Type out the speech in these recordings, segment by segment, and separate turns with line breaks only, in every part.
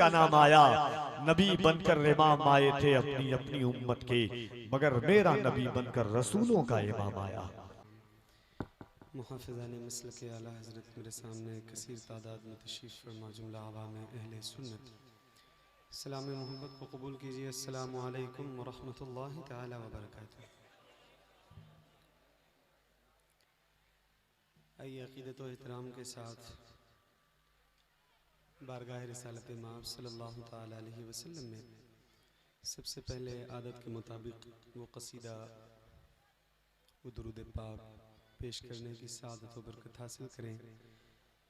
का नाम आया। नबी बनकर इमाम आए थे अपनी अपनी उम्मत के, मगर मेरा नबी बनकर रसूलों का इमाम आया।
मुहाफ़िज़ान मसल के आला हज़रत मेरे सामने कसीर तादाद में तशरीफ़ फरमा जुमला आवाम अहले सुन्नत सलाम मोहब्बत को कबूल कीजिए। अस्सलामु अलैकुम व रहमतुल्लाहि तआला व बरकातुहू। आइए अक़ीदत व एहतराम के साथ बारगाह रिसालत माब सल्लल्लाहु तआला अलैहि वसल्लम में सबसे पहले आदत के मुताबिक वो कसीदा वो दुरूद पाक पेश करने की सादत व बरकत हासिल करें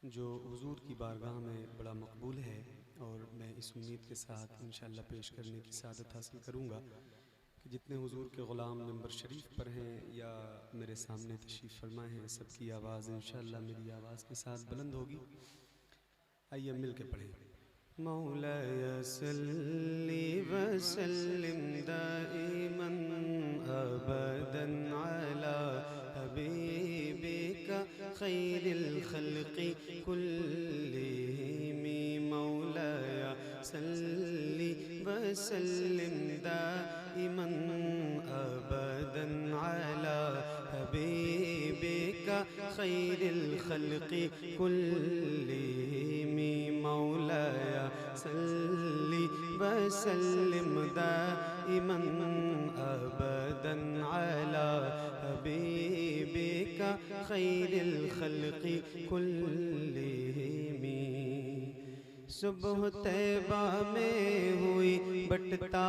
जो हुजूर की बारगाह में बड़ा मकबूल है, और मैं इस उम्मीद के साथ इंशाअल्लाह पेश करने की सादत हासिल करूँगा कि जितने हुजूर के ग़ुलाम मिंबर शरीफ पर हैं या मेरे सामने तशरीफ़ फरमा हैं, सबकी आवाज़ इंशाअल्लाह मेरी आवाज़ के साथ बुलंद होगी। आइए मिल के पढ़ें। मौलाया सल्ली व सल्लिम दाइमन अबदन अला हबीबिका खैरिल खल्क़ि कुल्लिहिम। मौलाया सल्ली व सल्लिम दाइमन अबदन अला हबीबिका खैरिल खल्क़ि कुल्लिहिम। मौलाया सल्ली व सल्लिम दाइमन अबदन अला हबीबिका खैरिल खल्क़ि कुल्लिहिम। सुबह तैबा में हुई बटता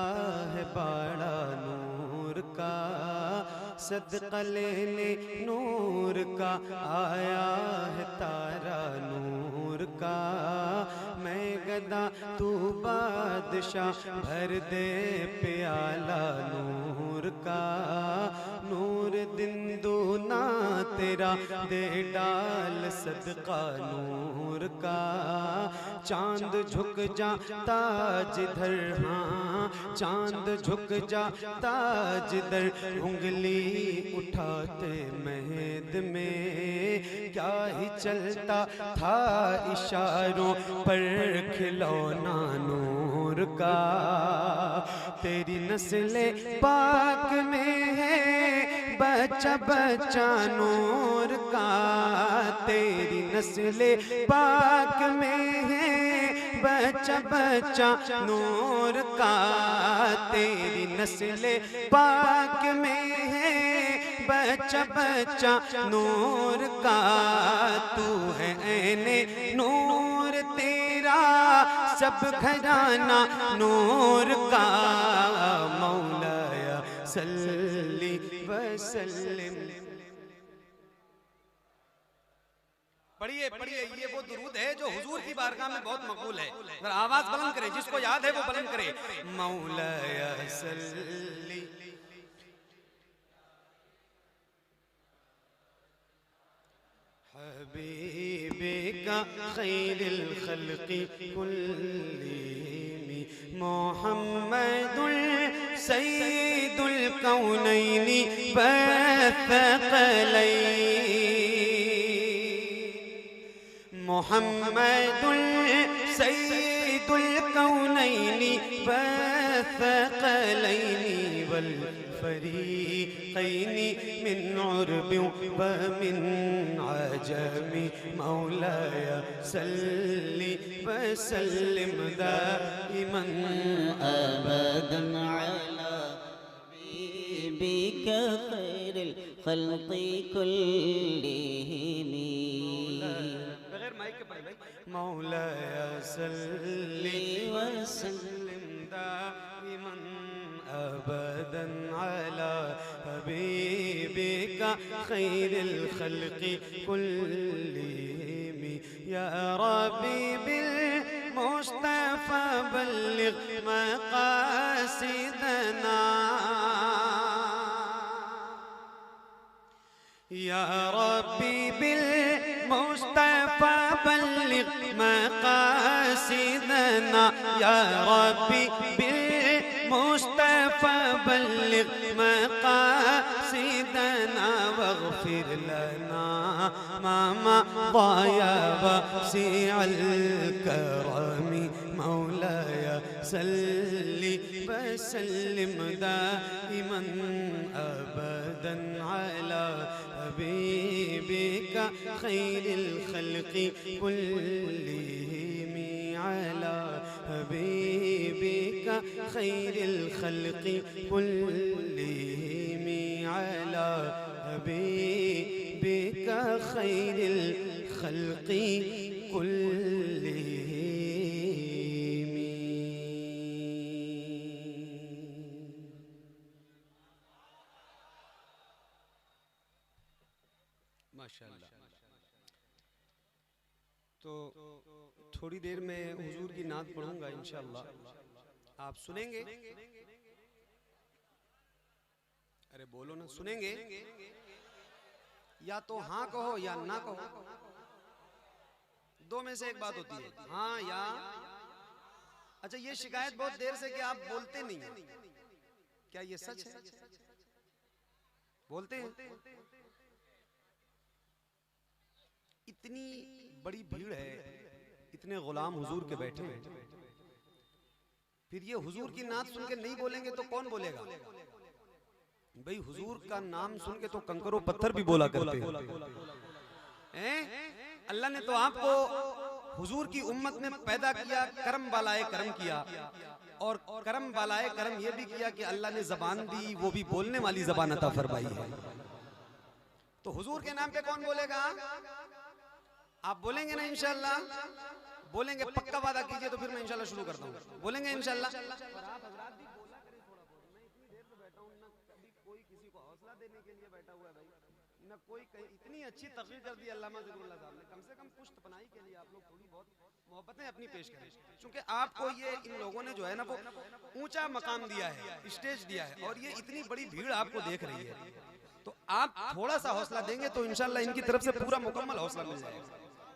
है बाड़ा नूर का, सदका लेने नूर का आया है तारा नूर का। मैं गदा तू बादशाह भर दे प्याला नूर का। नूर दिन दूना तेरा दे डाल सदका नूर का। चांद झुक जाता जिधर, हाँ चांद झुक जाता जिधर, उंगली उठाते महद में क्या ही चलता था इशारों पर खिलौना नूर का। तेरी नस्ले पाक में है बच्चा बच्चा नूर का। तेरी नस्ले पाक में है बच्चा बच्चा नूर का। तेरी नस्ले पाक में है बच्चा बच्चा नूर का। तू है ऐने नूर तेरा सब घराना नूर का। मौलाया सल्ली व सल्लिम।
पढ़िए पढ़िए, ये वो दुरूद है जो हुजूर की बारगाह में बहुत मकबूल है। अगर आवाज बुलंद करे, जिसको याद है वो बुलंद करे।
मौलाया सल्ली हबीबिका खैरिल खल्क़ि कुल्लिहिम। मुहम्मदुल सय्यिदुल कौनैनि व थक़लैन। मुहम्मदुल सय्यिदुल कौनैनि व थक़लैन वल फरीक़ैनि मिन उर्बि व मिन अजमी। मौलाया सल्ली व सल्लिम दाइमन
अबदन अला हबीबिका खैरिल खल्क़ि कुल्लिहिम।
बगैर माइक के पढ़े भाई।
मौलाया सल्ली व सल्लिम दाइमन अबदन अला हबीबिका खैरिल खल्क़ि कुल्लिहिम। या रब्बी बिल मुस्तफ़ा बल्लिग़ मक़ासिदना। या रब्बी बिल मुस्तफ़ा बल्लिग़ मक़ासिदना। या रब्बी बिल मुस्तफ़ा बल्लिग़ मक़ासिदना। वग़फ़िर लना मा मज़ा या वासिअल करम। मौलाया सल्ली वसल्लिम दाइमन अबदन अला हबीबिका खैरिल खल्क़ि कुल्लिहिम अला हबीबिका खैरिल खल्क़ि कुल्लिहिम अला हबीबिका खैरिल खल्क़ि कुल्लिहिम। माशाअल्लाह। तो थोड़ी देर में हुजूर की नात पढ़ूंगा इंशाअल्लाह, आप सुनेंगे? अरे बोलो ना, सुनेंगे? या तो हाँ कहो या ना कहो, दो में से एक बात होती है, हाँ या। अच्छा, ये शिकायत बहुत देर से कि आप बोलते नहीं हैं, क्या ये सच है? बोलते हैं? इतनी बड़ी भीड़ है, इतने गुलाम हुजूर के बैठे हैं, फिर ये हुजूर की नात सुन के नहीं बोलेंगे तो कौन बोलेगा? भाई हुजूर का नाम सुन के तो कंकरों पत्थर भी बोला करते हैं। अल्लाह ने तो आपको हुजूर की उम्मत में पैदा किया, करम वालाए करम किया, और करम वालाए करम ये भी किया कि अल्लाह ने जबान दी, वो भी बोलने वाली जबान अता फरमाई है। तो हुजूर के नाम पे कौन बोलेगा? आप बोलेंगे ना इंशाअल्लाह? बोलेंगे, पक्का वादा कीजिए तो फिर मैं इंशाअल्लाह शुरू करता हूँ। बोलेंगे इंशाअल्लाह? देने के लिए बैठा हुआ है भाई, न कोई इतनी अच्छी तकरीर कर दी अल्लामा ज़िक्रुल्लाह साहब ने, कम से कम पुश्त पनाही के लिए आप लोग थोड़ी बहुत मोहब्बतें अपनी पेश करें, क्योंकि आपको ये इन लोगों ने जो है ना वो ऊंचा मकाम दिया है, स्टेज दिया है, और ये इतनी बड़ी भीड़ आपको देख रही है, तो आप थोड़ा सा हौसला देंगे तो इंशाअल्लाह इनकी तरफ से पूरा मुकम्मल हौसला मिल जाएगा।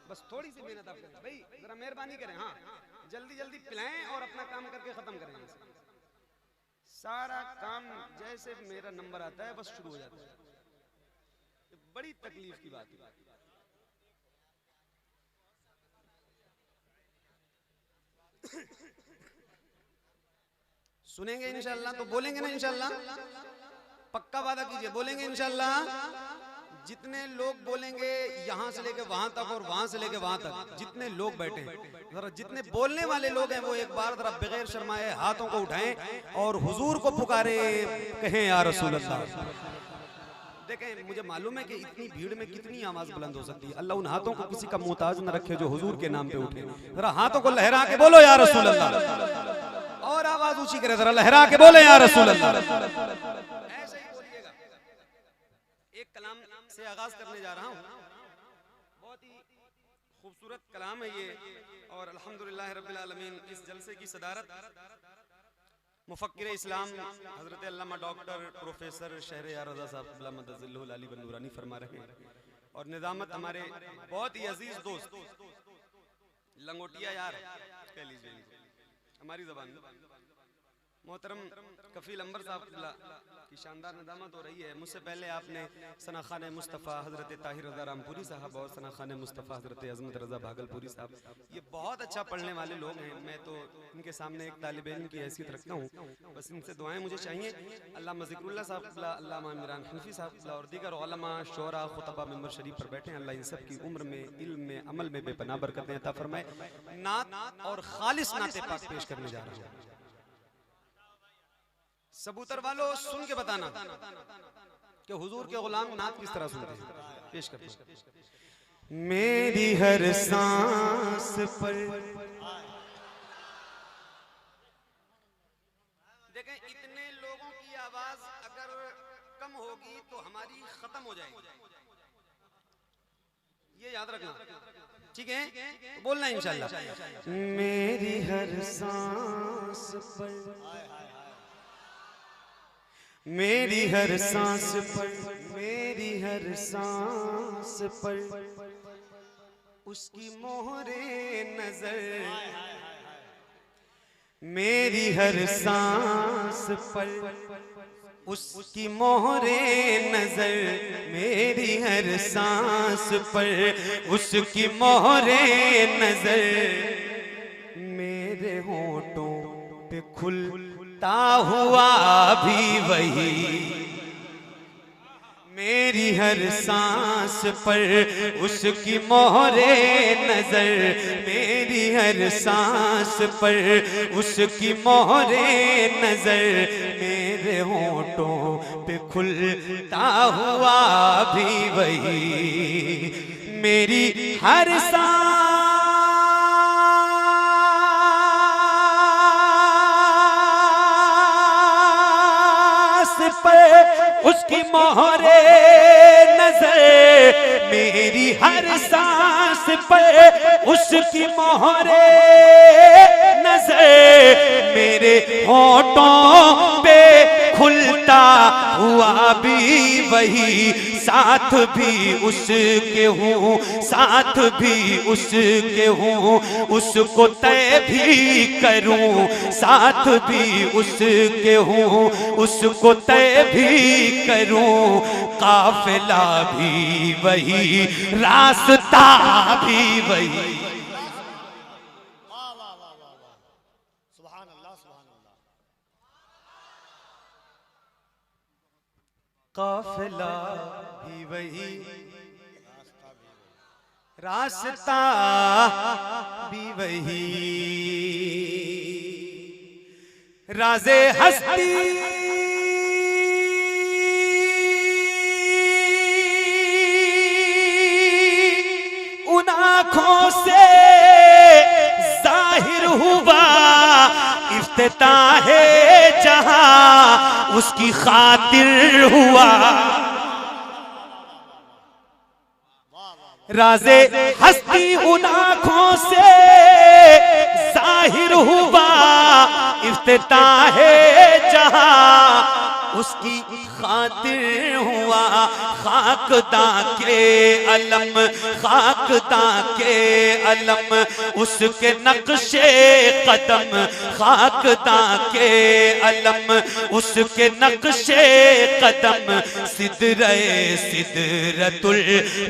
बस थोड़ी सी मेहनत आप करें भाई, जरा मेहरबानी करें, हाँ जल्दी जल्दी पिलाएं और अपना काम करके खत्म करें। सारा काम जैसे मेरा नंबर आता है बस शुरू हो जाता है, बड़ी तकलीफ की बात है। सुनेंगे इंशाअल्लाह? तो बोलेंगे ना इंशाअल्लाह? पक्का वादा कीजिए, बोलेंगे इंशाअल्लाह? जितने लोग बोलेंगे यहाँ से लेके वहां तक और वहां से लेके वहां तक, जितने लोग बैठे हैं, जरा जितने बोलने वाले लोग हैं वो एक बार जरा बगैर शर्माए हाथों को उठाएं और हुजूर को पुकारे, कहें या रसूल अल्लाह। देखें, मुझे मालूम है कि इतनी भीड़ में कितनी आवाज बुलंद हो सकती है। अल्लाह उन हाथों को किसी का मोहताज न रखे जो हुजूर के नाम पे उठे। जरा हाथों को लहरा के बोलो या रसूल अल्लाह, और आवाज ऊंची करे, जरा लहरा के बोले या रसूल अल्लाह। ऐसे ही बोलिएगा। एक कलाम से आगाज करने जा रहा हूँ, बहुत ही खूबसूरत कलाम है ये, और अल्हम्दुलिल्लाह रब्बिल आलमीन इस जलसे की सदारत मुफक्किर इस्लाम हजरत अल्लामा डॉक्टर प्रोफेसर शहरयार रज़ा साहब मदज़िल्लुहुल अली व नूरानी फरमा रहे हैं, और निज़ामत हमारे बहुत ही अजीज दोस्त लंगोटिया यार कह लीजिए हमारी ज़बान में, मोहतरम कफील अंबर साहब की शानदार निज़ामत हो रही है। मुझसे पहले आपने सना खान मुस्तफ़ा हज़रत ताहिर रज़ा रामपुरी साहब और सना खान मुस्तफ़ा हज़रत अज़मत रज़ा भागलपुरी साहब, ये बहुत अच्छा पढ़ने वाले लोग हैं। मैं तो इनके सामने एक तालिब इल्म की हैसियत रखता हूँ, बस इनसे दुआएं मुझे चाहिए। अल्लामा ज़िक्रुल्लाह साहब, अल्लामा इमरान हनफी साहब और दीगर उलमा शुरा खुतबा मिंबर शरीफ पर बैठे हैं। अल्लाह इन सब की उम्र में, इल्म में, अमल में बेपनाह बरकतें अता फरमाए। नात और खालिस नाते पाक पेश करने जा रहा हूँ। सबूतर वालों सुन के बताना कि हुजूर के गुलाम नात किस तरह सुनते हैं। पेश करते हैं। मेरी हर सांस पर, देखें इतने लोगों की आवाज अगर कम होगी तो हमारी खत्म हो जाएगी, ये याद रखना, ठीक है? तो बोलना इंशाअल्लाह। मेरी हर सांस पर, मेरी हर सांस पर, मेरी हर सांस पर उसकी मोहरे नजर, मेरी हर सांस पर उसकी मोहरे नजर, मेरी हर सांस पर उसकी मोहरे नजर, मेरे
होठों पे खुलता हुआ भी वही, मेरी हर सांस पर उसकी मोहरे नजर, मेरी हर सांस पर उसकी मोहरे नजर, मेरे होठों पे खुलता हुआ भी वही, मेरी हर सांस पर उसकी मोहरे नजर, मेरी हर सांस पर उसकी मोहरे नजर, मेरे होठों पे खुलता हुआ भी वही, साथ भी उसके हूँ, साथ भी उसके हूँ, उसको तय भी करूँ, साथ भी उसके हूँ, उसको तय भी करूँ, काफिला भी वही, रास्ता भी वही। काफिला भी वही, रास्ता भी वही, राज़े हस्ती उन आँखों से जाहिर हुआ, इफ्तिताहे जहां उसकी खातिर हुआ, राज़े हस्ती उन आँखों से जाहिर हुआ, इफ्तिताहे जहां उसकी खातिर हुआ, खाकदा के अलम, खाकदा के अलम उसके नक्शे कदम, खाकदा के अलम उसके नक्शे कदम, सिदरे सिदरतुल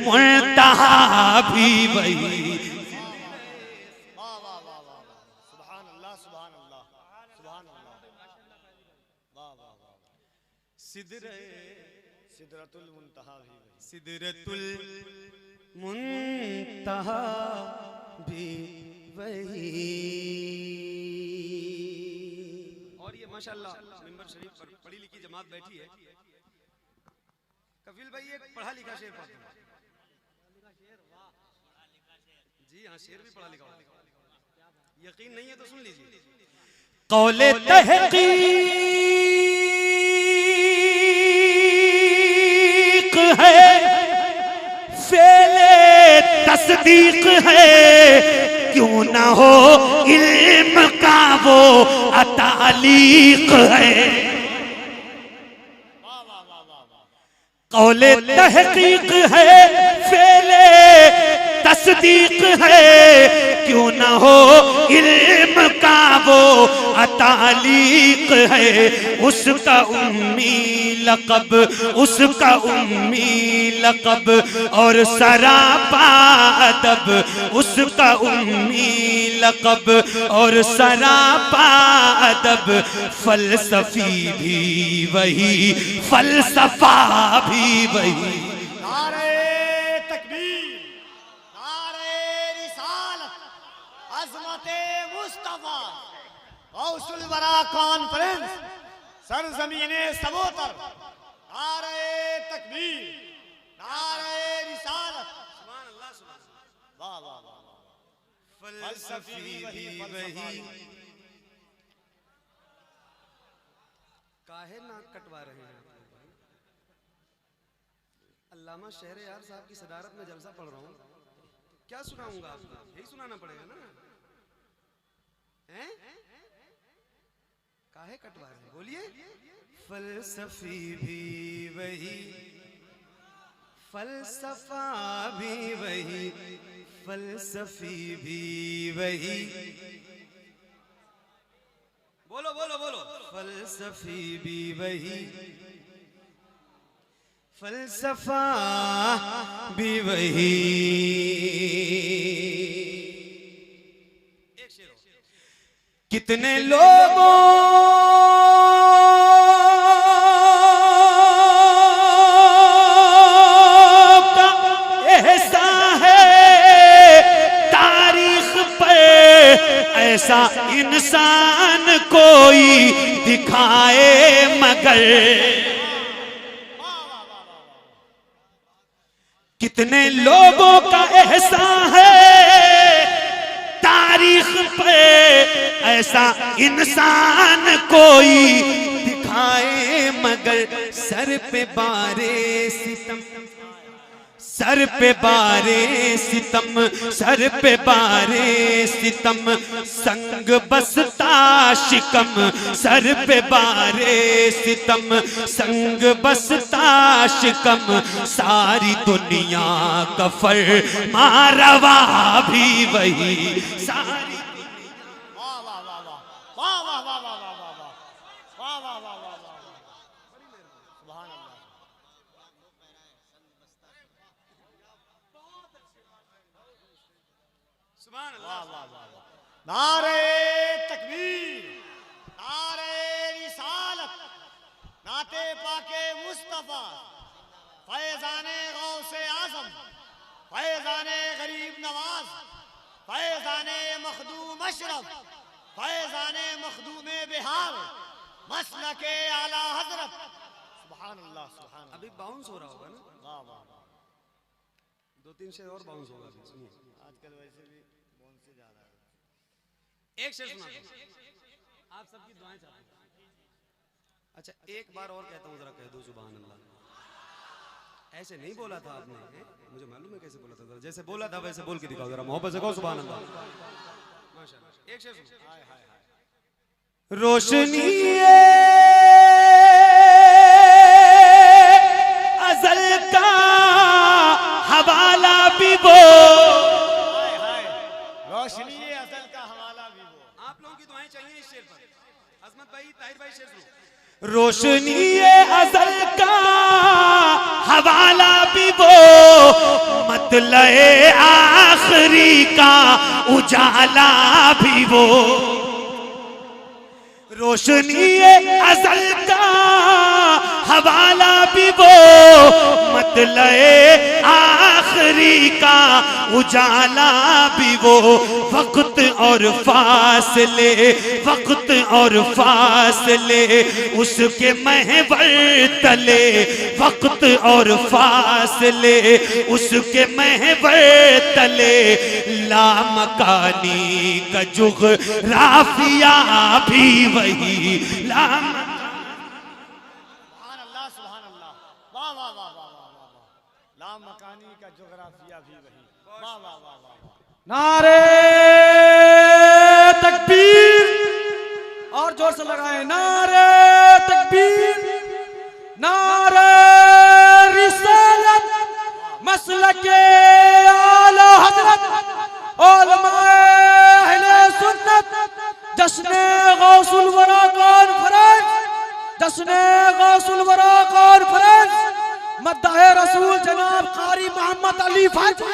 मुंतहा भी वही। सिदरतुल मुंतहा भी वही, सिदरतुल मुंतहा भी वही। और ये माशाल्लाह मिंबर शरीफ पर पढ़ी लिखी जमात बैठी है। कफील भाई एक पढ़ा लिखा शेर पढ़ते हैं। जी हाँ, शेर भी पढ़ा लिखा होता है। यकीन नहीं है तो सुन लीजिए। कौले तहकीक है, फेले तस्दीक है, क्यों ना हो इल्म का वो अतालीक है। कौले तहकीक है, फेले तस्दीक है, क्यों ना हो इल्म का वो अतालीक है। उसका उम्मी लक़ब, उसका उम्मी लक़ब और सरापा अदब, उसका उम्मी लक़ब और सरापा अदब, फलसफी भी वही, फलसफा भी वही।
कॉन्फ्रेंस सरजमीने सबोतर, नारे तकबीर, नारे रिसालत, सुभान अल्लाह, सुभान अल्लाह, वाह वाह वाह, फलसफी भी वही।
काहे नाक कटवा रहे हैं आप लोग? अल्लामा शहरयार साहब की सदारत में जलसा पढ़ रहा हूँ, क्या सुनाऊंगा आपको? यही सुनाना पड़ेगा ना। हैं? काहे कटवा रहे हैं? बोलिए। फलसफी भी वही, फलसफा भी वही, फलसफी भी वही। बोलो बोलो बोलो। फलसफी भी वही, फलसफा भी वही।
कितने लोगों का एहसान है तारीख पे, ऐसा इंसान कोई दिखाए मगर। कितने लोगों का एहसान है तारीख पे, ऐसा इंसान कोई दिखाए मगर। सर पे बारे सितम, सर पे बारे सितम, सर पे बारे सितम, संग बसता शिकम। सर पे बारे सितम, संग बसता शिकम। सारी दुनिया का फरमा रवा भी वही, सारी
वाह वाह वाह वाह वाह वाह वाह वाह वाह वाह वाह वाह वाह वाह वाह, सुभान अल्लाह।
सुभान
वाह
अल्लाह।
वाह वाह वाह। नारे तकबीर, नारे रिसालत, नाते पाके मुस्तफा, फैजाने गौसे आजम, फैजाने गरीब नवाज, फैजाने मखदूम अशरफ, फैजाने मखदूमे बिहार, मसलके आला हजरत। सुभान अल्लाह सुभान अल्लाह।
अभी बाउंस हो रहा होगा ना,
वाह वाह वाह।
2-3 शेर और बाउंस होगा। सुनिए,
आजकल वैसे भी कौन से जा रहा है।
एक शेर सुना दो, आप सबकी दुआएं चाहते हैं। अच्छा एक बार और कहता हूँ, जरा कह दो सुभान अल्लाह। ऐसे नहीं बोला था आपने, मुझे मालूम है कैसे बोला था, जरा जैसे बोला था वैसे बोल के दिखाओ, जरा मोहब्बत से कहो सुभान अल्लाह। माशाअल्लाह। एक शेर सुनो।
रोशनी अज़ल का हवाला भी वो,
हाय हाय, रोशनी असल का हवाला भी वो।
आप लोगों की दुआएं चाहिए इस शेर पर। अजमत भाई, ताहिर भाई, शेर सुनो।
रोशनी अज़ल का हवाला भी वो, मतलए आखिरी का उजाला भी वो। रोशनी अज़ल का हवाला भी वो, मतलए आखिरी का उजाला भी वो। वक्त और फासले, वक्त और फासले उसके महवर तले, वक्त और फासले उसके महवर तले। लामकानी का जुग़राफ़िया भी वही,
सुभान अल्लाह सुभान अल्लाह। वाह वाह वाह वाह वाह वाह वाह। लामकानी का जोग्राफिया भी वही। वाह वाह वाह वाह वाह।
नारे तकबीर, और जोर से लगाए नारे तकबीर, नारे रिसालत, मसलके आला हज़रत, उलमाए अहले सुन्नत, जश्ने गौसुल वरा कॉन्फ्रेंस, जश्ने गौसुल वरा कॉन्फ्रेंस, मद्दाहे रसूल जनाब कारी मोहम्मद अली फाजी,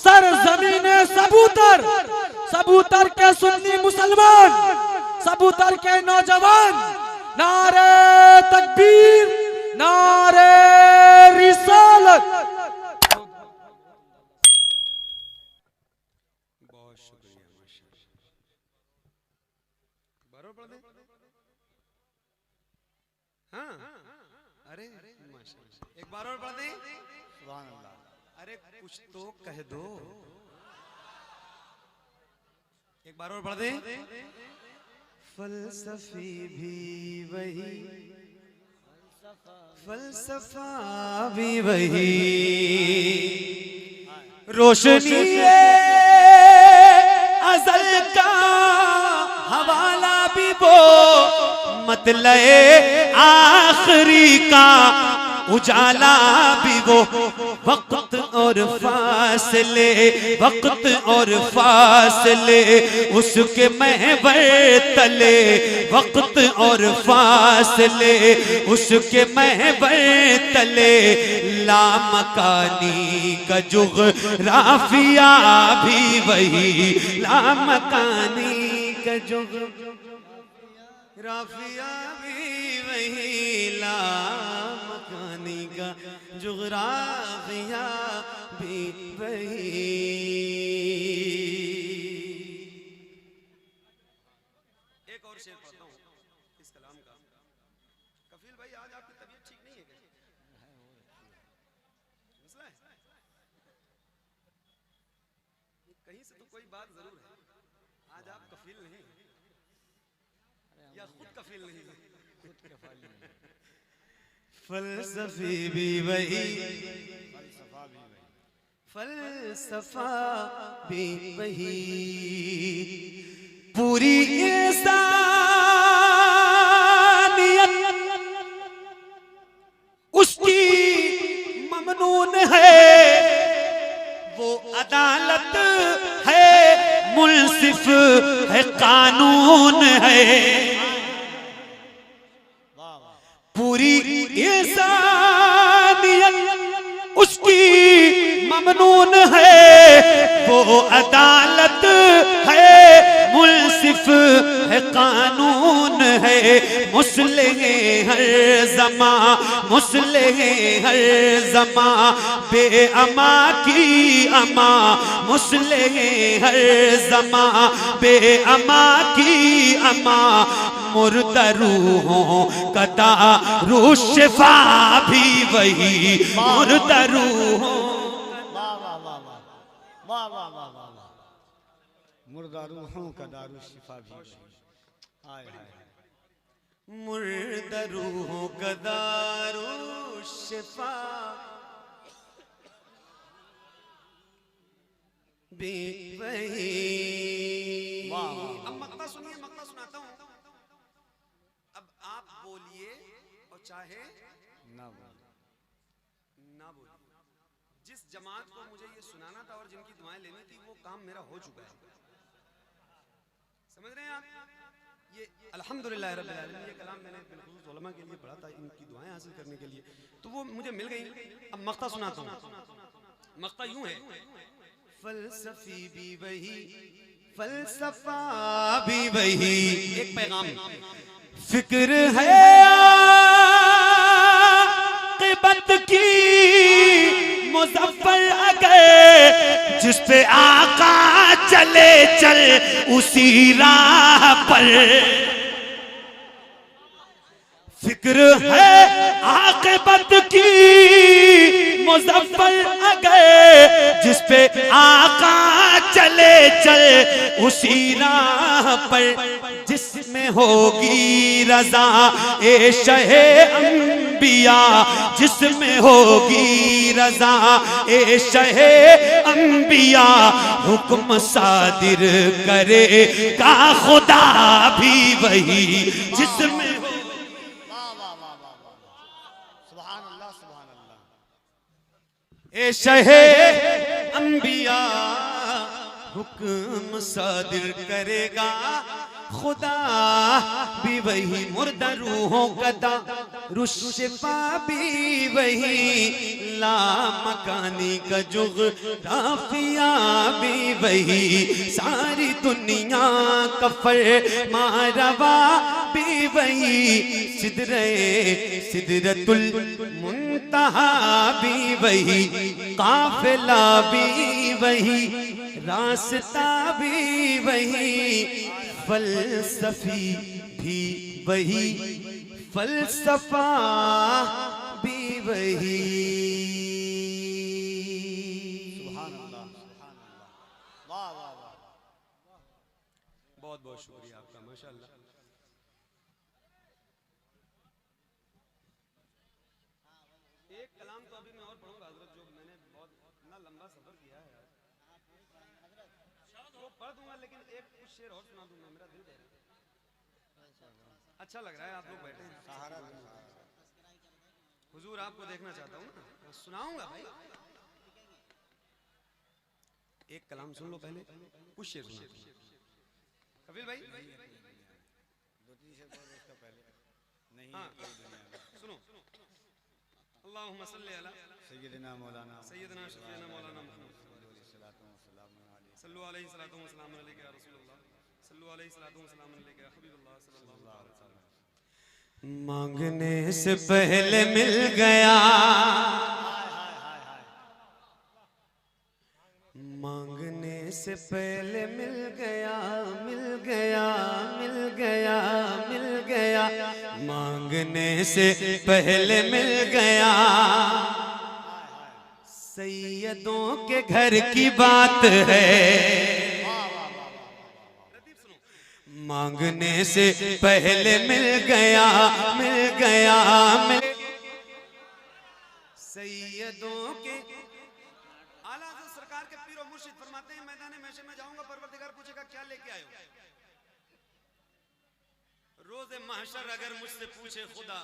सर जमीने सबूतर, सबूतर के सुन्नी मुसलमान, सबूतर के नौजवान। नारे तकबीर, नारे रिसालत।
बहुत शुक्रिया, माशाअल्लाह।
बराबर पढ़ दे। हाँ, अरे माशाअल्लाह, एक बार और पढ़ दे।
सुभान अल्लाह।
अरे कुछ तो कह दो, एक बार और पढ़ दे। फलसफी भी वही, फलसफा भी वही।
रोशनी अज़ल का हवाला भी वो, मतलए आखिरी का उजाला भी वो। वक्त और फासले, वक्त और फासले उसके महवर तले, वक्त और फासले उसके महवर तले। लामकानी का जुग़राफ़िया भी वही, लामकानी
का जुग़राफ़िया भी वही, लामकानी का जुग़राफ़िया भी वही। एक और शेर पढ़ता हूँ इस कलाम का। कफील भाई आज आपकी तबीयत ठीक नहीं है क्या? मसला है? कहीं से तो कोई बात जरूर है। आज आप कफील नहीं या खुद कफील नहीं है। फलसफी भी वही, फलसफा भी वही, पूरी इंसानियत उसकी ममनून है, वो अदालत है, मुंसिफ है, कानून है। पूरी इंसानियत उसकी ममनून है, वो अदालत है, मुंसिफ है, कानून है। मुस्लिह हर ज़मा, मुस्लिह हर ज़मा, बेअमा की अमा, मुस्लिह हर ज़मा, बेअमा की अमा, मुर्दा रूहों का दारुश्शिफा भी वही, मुर्दा रूहों।
वाह वाह वाह वाह वाह वाह वाह वाह वाह, मुर्दा रूहों का दारुश्शिफा भी वही। हाय हाय,
मुर्दा रूहों का दारुश्शिफा भी वही। अब मक्ता सुनिए, मक्ता सुनाता हूँ। अब आप बोलिए और चाहे
ना
ना बोलिए। जिस जमात को मुझे ये सुनाना था और जिनकी दुआएं लेनी थी, वो काम मेरा हो चुका है। समझ रहे हैं आप? ये अल्हम्दुलिल्लाह रब्बिल आलमीन, ये कलाम मैंने बिलखुसूस उलमा के लिए पढ़ा था, इनकी दुआएं हासिल करने के लिए, तो वो मुझे मिल गई। अब मक्ता सुनाता हूँ। मक्ता यूं है, फलसफी भी वही, फलसफा भी वही, एक पैगाम, फिक्र है आक़िबत की मुज़फ़्फ़र अगर, जिस पे आका चले चल उसी राह पर। फिक्र है आक़िबत की मुज़फ़्फ़र अगर, जिस पे आका चले चल उसी राह पर, जिसमें होगी रज़ा ए शहे अंबिया, जिसमें होगी रज़ा ए शहे अंबिया, हुक्म सादिर करे का खुदा भी वही, जिसमें ए शहे अंबिया, हुक्म सादिर करेगा खुदा भी वही। मुर्दा रूहों का दारुश्शिफा भी वही, लामकानी का जुग़राफ़िया भी वही, सारी दुनिया का फ़रमारवा भी वही, सिदरतुल मुंतहा भी वही, काफ़िला भी वही, रास्ता भी वही, फलसफी भी वही, फलसफा भी वही।
सुभान अल्लाह, सुभान अल्लाह, वाह वाह वाह।
बहुत बहुत शुक्रिया आपका, माशाअल्लाह। एक कलाम तो अभी मैं और पढ़ूंगा हजरत, जो मैंने बहुत इतना लंबा सफर किया है, वो पढ़ दूंगा, लेकिन एक कुछ शेर और सुना दूंगा, मेरा दिल कह रहा है। अच्छा लग रहा है आप लोग बैठे हैं। हुजूर आपको देखना चाहता हूँ ना, सुनाऊंगा भाई। एक कलाम सुन लो पहले, कुछ शेर सुना। कफील भाई हाँ सुनो। अल्लाहुम्मा सल्ली अला
सय्यदना मौलाना
सय्यदना शफीना मौलाना मुहम्मद सल्लल्लाहु अलैहि वसल्लम या रसूलुल्लाह मांगने से पहले मिल गया, मांगने से पहले मिल गया, मिल गया, मिल गया, मिल गया, मांगने से पहले मिल गया। सैयदों के घर की बात है, मांगने से पहले मिल गया, मिल गया, मिल सैयदों के आला हज़रत सरकार के पीर और मुर्शिद फरमाते हैं, मैदान महशर में जाऊंगा, परवरदिगार पूछेगा क्या लेके आए हो। रोज़े महशर अगर मुझसे पूछे खुदा,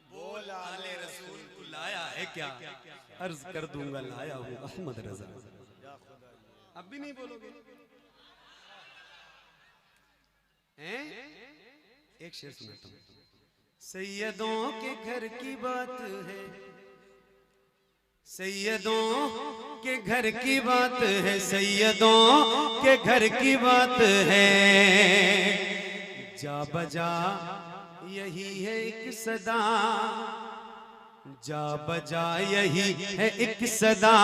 बोल आले रसूल तू लाया है क्या, अर्ज कर दूंगा लाया हूँ अहमद रज़ा। अब भी नहीं बोलोगे हैं? एक शेर सुनाता हूँ। सैयदों के घर की बात है, सैयदों के घर की बात है, सैयदों के घर की बात है। जा बजा यही है एक सदा, जा बजा यही है एक सदा,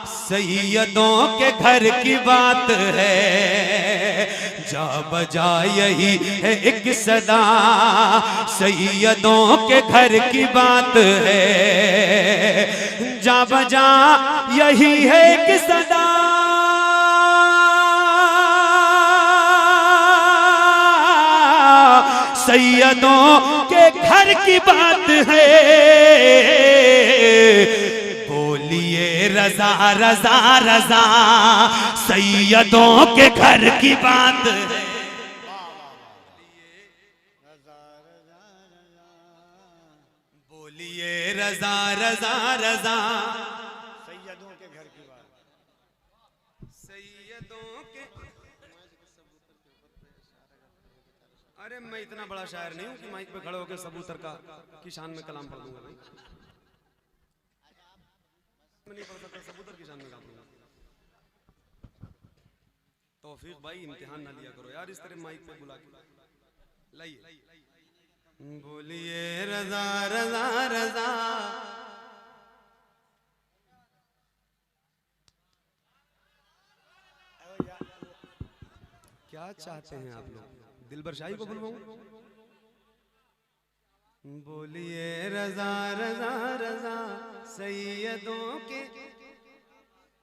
सैयदों के घर की बात है। जा बजा यही है एक सदा, सैयदों के घर की बात है। जा बजा यही है एक सदा, सैयदों के घर की बात है। बोलिए रज़ा रज़ा रज़ा, सैयदों के घर की बात है। बोलिए रज़ा रज़ा रज़ा,
सैयदों के घर की बात।
सैयदों के, अरे मैं इतना बड़ा शायर नहीं हूं कि माइक पे खड़े होकर सबूतर का की शान में कलाम पढ़ दूंगा। नहीं, मैं नहीं पढ़ सकता, सबूतर की शान में कलाम पढ़ूंगा। तौफीक भाई इम्तिहान ना लिया करो यार, इस तरह माइक पे बुला के लाइए। बोलिए रज़ा रज़ा रज़ा, क्या चाहते हैं आप लोग, दिलबर शाही को बुलवाऊं? बोलिए रज़ा रज़ा रज़ा, सैयदों के,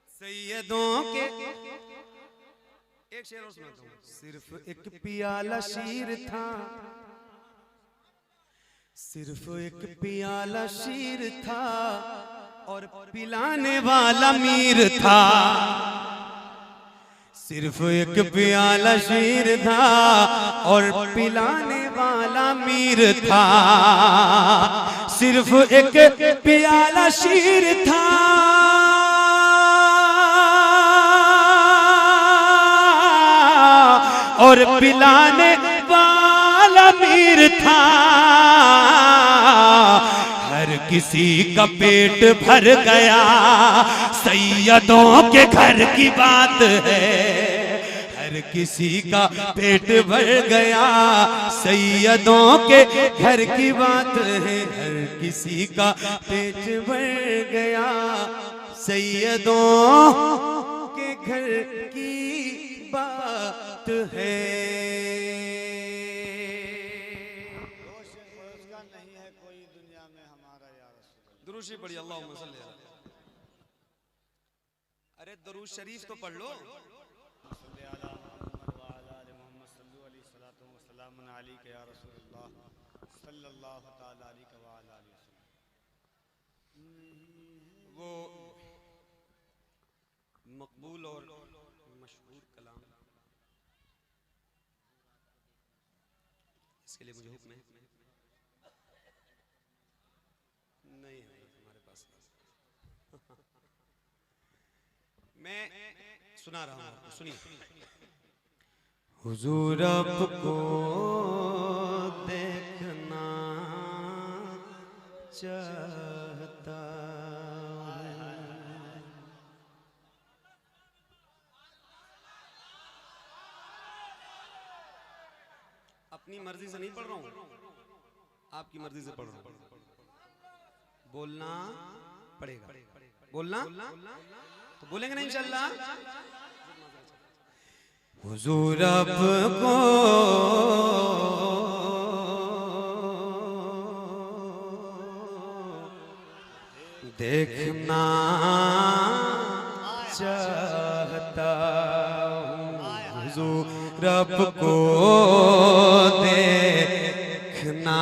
सैयदों के। एक शेर और सुनाता हूं। सिर्फ एक पियाला शीर था, सिर्फ एक पियाला शीर था, और पिलाने वाला मीर था। सिर्फ एक प्याला शीर था और पिलाने वाला मीर था। सिर्फ एक प्याला शीर था और पिलाने वाला मीर था। हर किसी का पेट भर गया, सैयदों के घर की बात है। हर किसी का पेट भर गया, सैयदों के घर की बात है। हर किसी का पेट भर गया, सैयदों के घर की बात है।
नहीं है कोई दुनिया में हमारा या रसूल।
दुरूशी पढ़ी, अल्लाहुम्मा सल्ली अलैहि। अरे दुरूद शरीफ तो पढ़ लो। वो मकबूल और मशहूर कलाम, इसके लिए मुझे हुक्म है? नहीं है हमारे पास। मैं सुना रहा हूँ, सुनिए। हुजूर आपको देखना चाहता, अपनी मर्जी से नहीं पढ़ रहा हूं, आपकी मर्जी से पढ़ रहा हूं। बोलना पड़ेगा, बोलना तो बोलेंगे ना इंशाल्लाह। हुजूर आपको देखना चाहता हूँ, हुजूर आपको देखना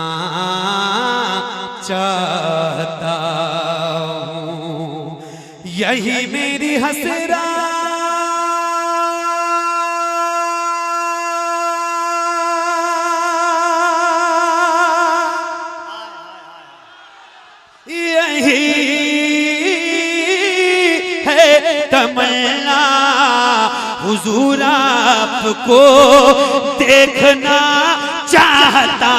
चाहता हूँ, यही मेरी हसरा तमन्ना, हुजूर आपको देखना चाहता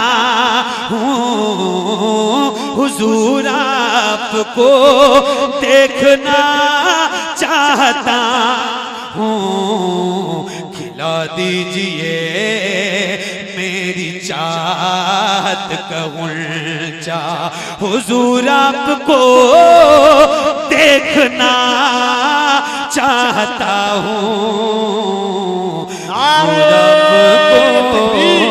हूँ, हुजूर आपको देखना चाहता हूँ, खिला दीजिए मेरी चाहत का उल्चा, हुजूर आपको देखना चाहता हूँ,
नारे तकबीर।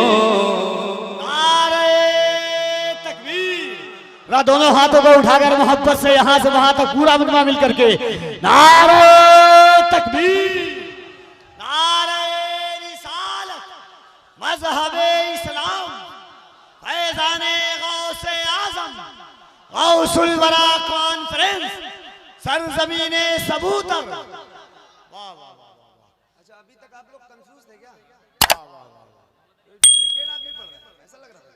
दोनों हाथों को उठाकर मोहब्बत से यहां से वहां तक पूरा मजमा मिल करके नारे तकबीर, नारे रिसालत, मज़हबे इस्लाम, फैज़ाने गौसे आज़म, गौसुल वरा कॉन्फ्रेंस, सरजमीने सबूतर। वाह वाह वाह।
अच्छा, अभी तक आप लोग कंफ्यूज थे क्या? कोई डुप्लीकेट आदमी पढ़ रहा है, ऐसा लग रहा था।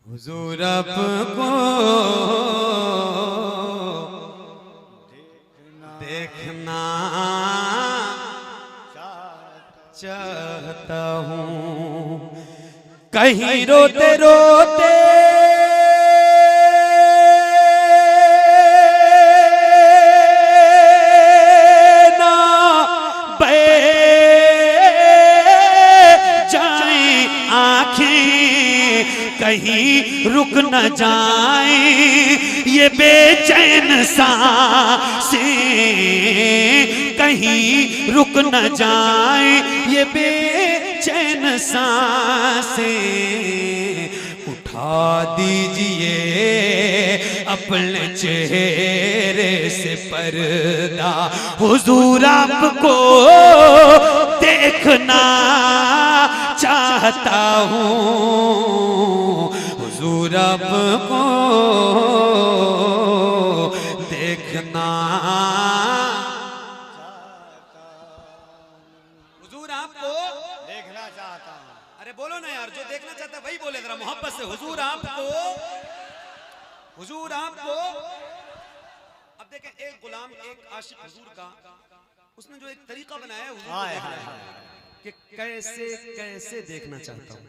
हुजूर आपको देखना चाहता हूँ, कहीं रोते रोते ना बह जाएं आँखें, कहीं रुक न जाएं ये बेचैन सांसें, कहीं रुक न जाएं ये बेचैन सांसें, उठा दीजिए अपने चेहरे से पर्दा, हुजूर आपको देखना चाहता हूँ, हुजूर आपको देखना, हुजूर आपको
देखना चाहता हूं।
अरे बोलो ना यार, जो देखना चाहता है वही बोले जरा मोहब्बत से, हुजूर आपको, हुजूर आपको। अब देखें, एक गुलाम, एक आशिक हुजूर का, उसने जो एक तरीका बनाया है हुजूर
हाय
को
हाय
देखने का, कि कैसे कैसे देखना चाहता हूं।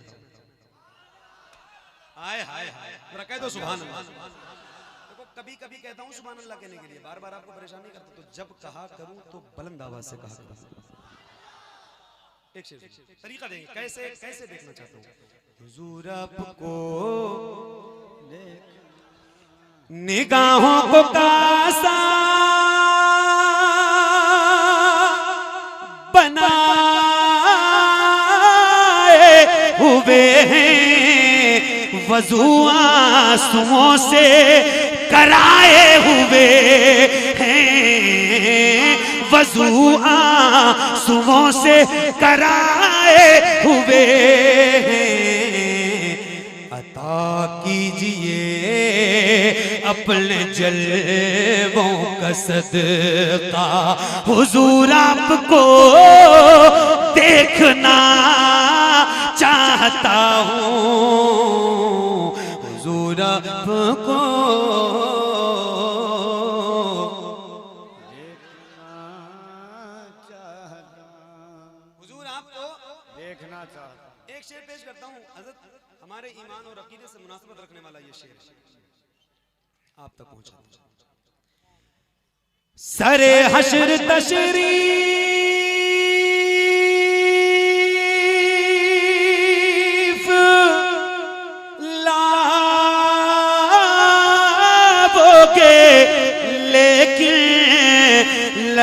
हाय हाय हाय, जरा कह दो सुभान अल्लाह। देखो, कभी कभी कहता हूं सुभान अल्लाह कहने के लिए, बार बार आपको परेशान नहीं करता, तो जब कहा करूं तो बुलंद आवाज से कहा करूं। एक शेर तरीका देंगे कैसे कैसे देखना चाहता हूं। हुजूर आपको निगाहों को कासा बनाए हुए हैं, वजू आंसुओं से कराए हुए हैं, वजू आंसुओं से कराए हुए हैं, अता कीजिए अपने जलवों का सदका, हुजूर आपको देखना चाहता हूँ, हुजूर आपको
देखना चाहता हूं।
एक शेर पेश करता हूँ हज़रत, हमारे ईमान और अकीदे से मुनासबत रखने वाला ये शेर आप तक पहुंचा। सरे हश्र तशरी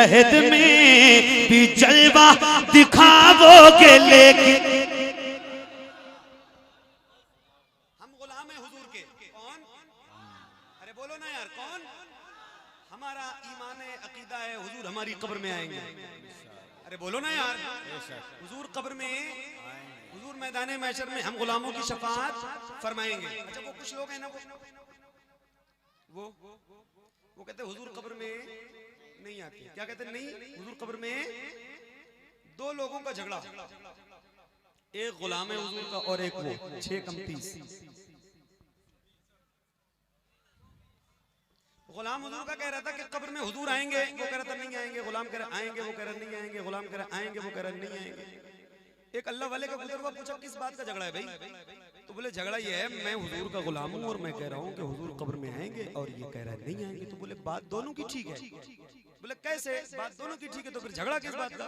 लहद में भी जलवा दिखाओगे लेकिन
हम गुलाम हैं हुजूर के। कौन? अरे बोलो ना यार, कौन? हमारा ईमान है, अकीदा है, हुजूर हमारी कब्र में आएंगे। अरे बोलो ना यार, हुजूर कब्र में, हुजूर मैदान महशर में हम गुलामों की शफाअत फरमाएंगे। अच्छा वो कुछ लोग हैं ना, वो कहते हैं हुजूर कब्र में नहीं आते। क्या कहते हैं? नहीं, हुजूर कब्र में दो लोगों का झगड़ा, एक गुलाम है हुजूर का और एक वो 6 कम 30। गुलाम हुजूर का कह रहा था कि कब्र में हुजूर आएंगे, वो कह रहा था नहीं आएंगे। गुलाम कह रहा आएंगे, वो कह रहा नहीं आएंगे। गुलाम कह रहा आएंगे, वो कह रहा नहीं आएंगे। एक अल्लाह वाले का गुजर हुआ, पूछा किस बात का झगड़ा है भाई? तो बोले झगड़ा ये है, मैं हुजूर का गुलाम हूँ और मैं कह रहा हूँ कि हुजूर कब्र में आएंगे और ये कह रहा है नहीं आएंगे। तो बोले बात दोनों की ठीक है। बोले कैसे? बात दोनों की ठीक है तो फिर झगड़ा किस बात का?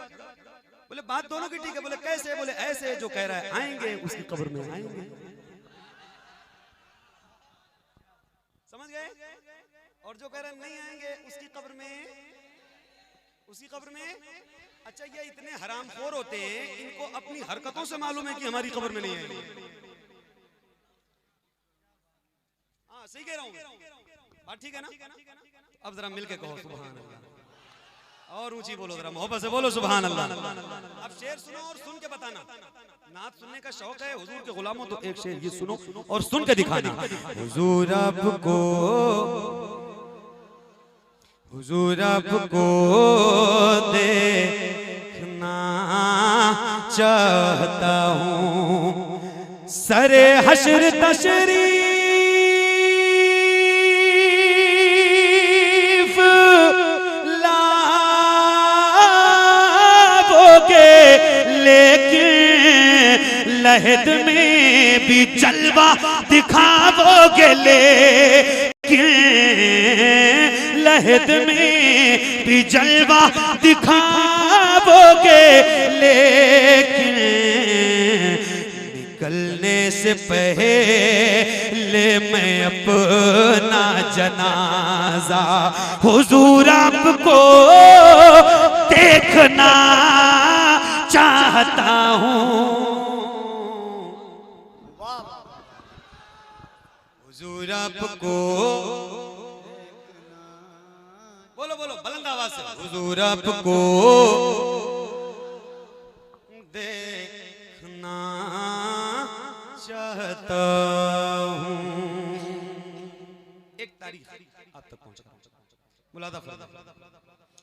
बोले बात दोनों की ठीक है। बोले कैसे? बोले ऐसे, जो कह रहा है आएंगे उसकी कब्र में आएंगे। समझ गए? और जो कह रहा है नहीं आएंगे उसकी कब्र में, उसकी कब्र में। अच्छा ये इतने हरामखोर होते हैं, इनको अपनी हरकतों से मालूम है कि हमारी कब्र में नहीं आएंगे। हाँ सही कह रहा हूँ, बात ठीक है ना? अब जरा मिलके कहो सुभान अल्लाह, और ऊंची बोलो, जरा मोहब्बत से बोलो सुभान अल्लाह। अब शेर सुनो और सुन के बताना। नात सुनने का शौक है हुजूर के गुलामों तो एक शेर ये सुनो और सुन के दिखाना। हुजूर आपको, हुजूर आपको देखना चाहता हूँ, सरे हश्र तशरीफ लाओगे लेकिन लहद में भी जलवा दिखाओगे लेकिन लहद में भी जलवा दिखाओगे लेकिन निकलने से पहले मैं अपना जनाजा हुजूर आपको देखना चाहता हूँ। हुजूर आपको, बोलो बोलो बुलंद आवाज से, हुजूर आपको देखना चाहता हूँ। एक तारीख आप तक पहुंचा, मुलादा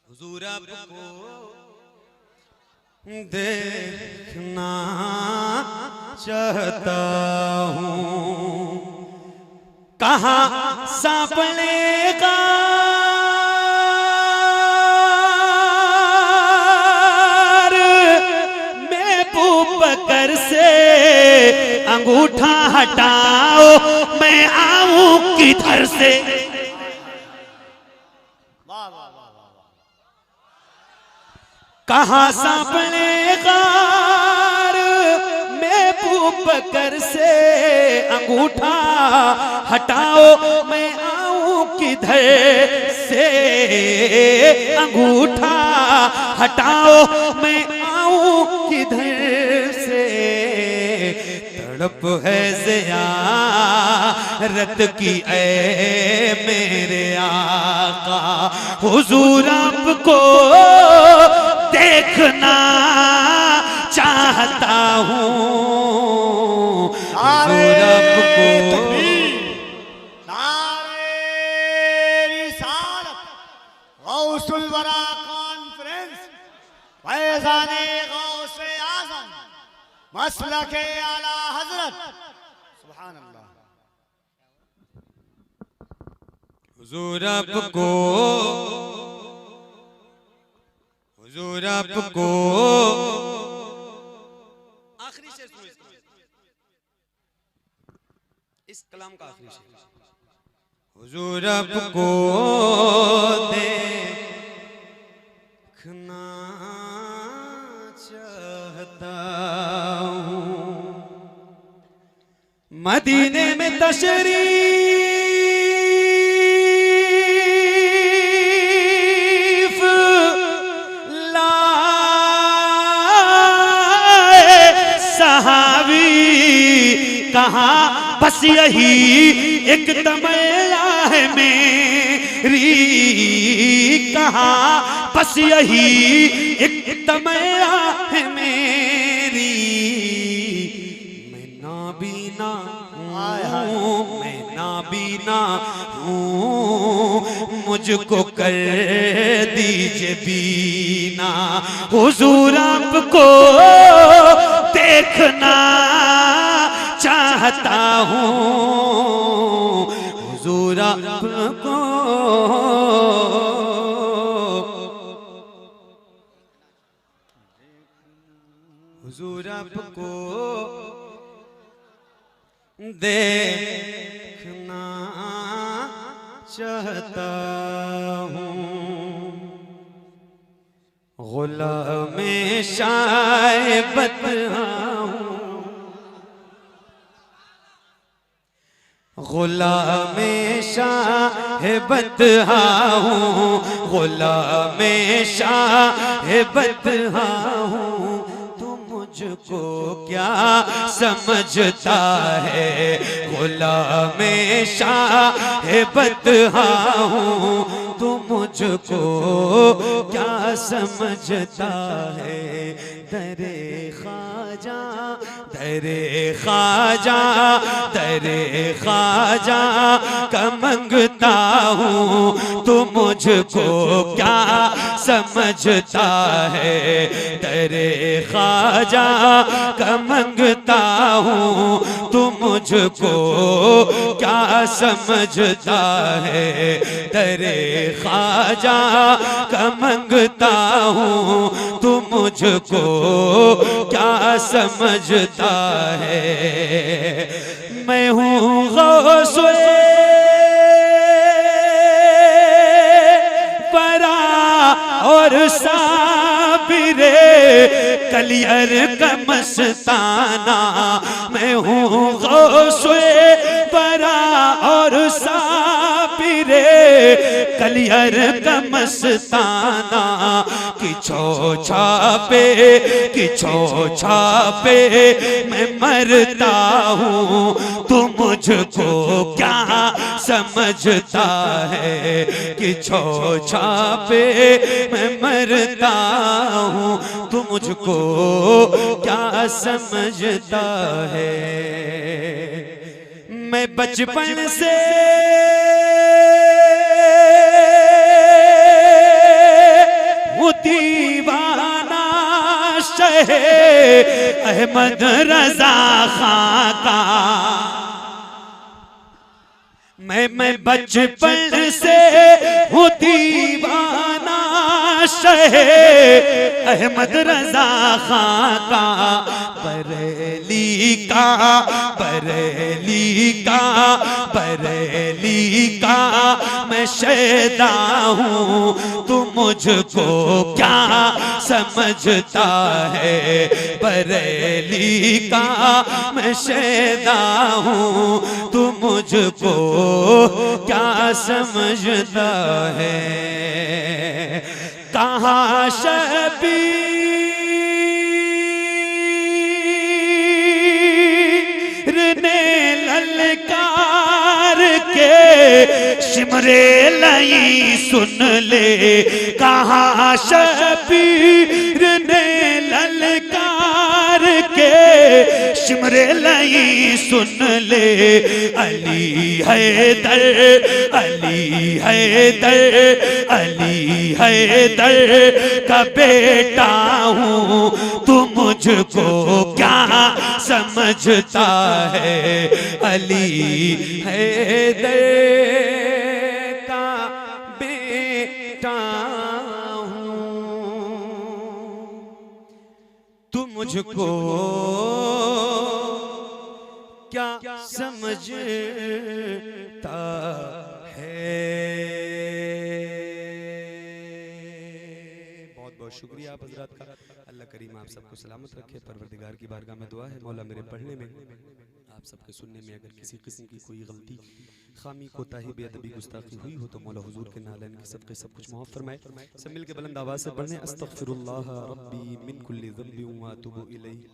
हुजूर आपको देखना चाहता हूँ, कहाँ सांपलेगा बकर से अंगूठा हटाओ मैं आऊं किधर से। कहाँ सांपलेगा मैं बकर से अंगूठा हटाओ मैं आऊं किधर से। अंगूठा हटाओ मैं आऊं किधर से। तड़प है ज़ियारत की ऐ मेरे आका, हुजूर आपको देखना चाहता हूँ। हुजूर आपको,
गौसुल वरा कॉन्फ्रेंस, फैज़ाने गौसे आज़म, मसलके आला हज़रत, सुभान अल्लाह।
हुजूर आपको, हुजूर आपको,
आखिरी शेर सुनो इस कलाम का आखिरी शेर।
हुजूर आपको देखना चाहता हूँ, मदीने में तशरीफ कहाँ बस यही एक तमन्ना है मेरी, कहाँ बस यही एक तमन्ना है मेरी। मैं नाबीना हूँ, मैं नाबीना हूँ, मुझको कर दीजिए बीना। हुजूर आपको देखना चाहता हूँ, हुजूर आपको हुजूर आपको देखना चाहता हूँ। गुलामे शायबत हूँ, गुलामे शाहबत हूँ, गुलामे शाहबत हूँ। तू मुझको क्या समझता है, गुलामे शाहबत हूँ। तू मुझको क्या समझता है। दरे ख्वाजा, दरे ख्वाजा, दरे ख्वाजा का मंगता हूँ। तू मुझको क्या समझता है। दरे ख्वाजा का मंगता हूँ। तू मुझको क्या समझता है। दरे ख्वाजा का मंगता हूँ। तू मुझको क्या समझता है। मैं हूँ गौसे परा और साबिरे कलियर का मस्ताना। मैं हूँ गौसे परा और साबिरे कलियर का मस्ताना। किछो छापे, किछो छापे मैं मरता हूँ। तू मुझको क्या समझता है। किछो छापे मैं मरता हूँ। तू मुझको क्या समझता है। मैं बचपन से दीवाना शहे अहमद रजा खां का। मैं बचपन से हूँ दीवाना शहे अहमद रजा खां का। बरेली का, बरेली का, बरेली का मैं शैदा हूँ। तू मुझको क्या समझता है। बरेली का मैं शैदा हूँ। तू मुझको क्या समझता है। कहाँ शबीर ने ललकार के शिमरे लई सुन ले। कहाँ शबीर ने ललकार के शिमरे लई सुन ले। अली हैदर, अली हैदर, अली हैदर का बेटा हूँ। तू मुझको क्या समझता है। अली हैदर का बेटा हूँ। तू मुझको क्या समझता है। बहुत बहुत शुक्रिया आप हजरात का। अल्लाह करीम आप सबको सलामत रखे। परवरदिगार की बारगाह में दुआ है मौला मेरे पढ़ने में, आप सबके सुनने में अगर किसी किस्म की कोई गलती, खामी, कोताही, बेअदबी, गुस्ताखी हुई हो तो मौला हुजूर के नालैन के सदक़े सब कुछ माफ़ फरमाए। सब मिल के बुलंद आवाज़ से पढ़ने अस्तग़फिरुल्लाह रब्बी मिन कुल्लि ज़ंबि व अतूबु इलैहि।